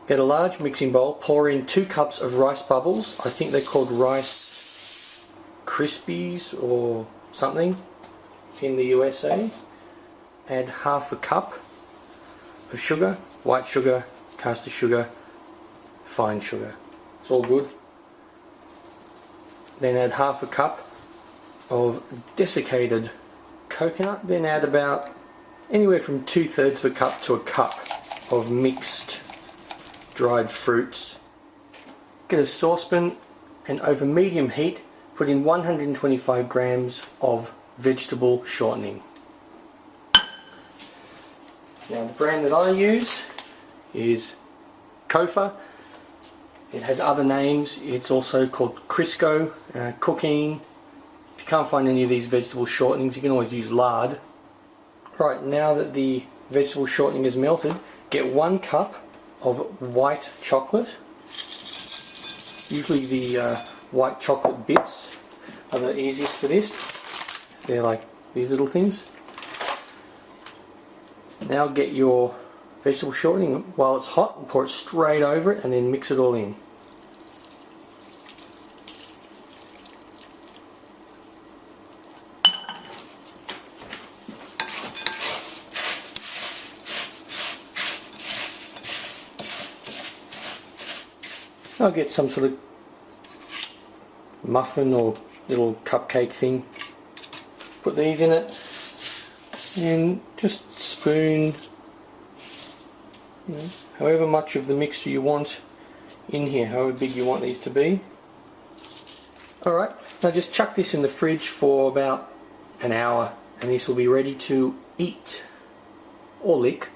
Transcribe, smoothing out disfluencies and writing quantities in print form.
Get a large mixing bowl, pour in 2 cups of rice bubbles. I think they're called Rice Krispies or something in the USA. Add half a cup of sugar, white sugar, caster sugar, fine sugar. It's all good. Then add half a cup of desiccated coconut. Then add about anywhere from 2/3 of a cup to a cup of mixed dried fruits. Get a saucepan and over medium heat put in 125 grams of vegetable shortening. Now the brand that I use is Kofa. It has other names. It's also called Crisco, Cooking. If you can't find any of these vegetable shortenings, you can always use lard. Right, now that the vegetable shortening is melted, get 1 cup of white chocolate. Usually the white chocolate bits are the easiest for this. They're like these little things. Now get your vegetable shortening while it's hot and pour it straight over it and then mix it all in. I'll get some sort of muffin or little cupcake thing. Put these in it and just spoon, however much of the mixture you want in here, however big you want these to be. Alright, now just chuck this in the fridge for about an hour and this will be ready to eat or lick.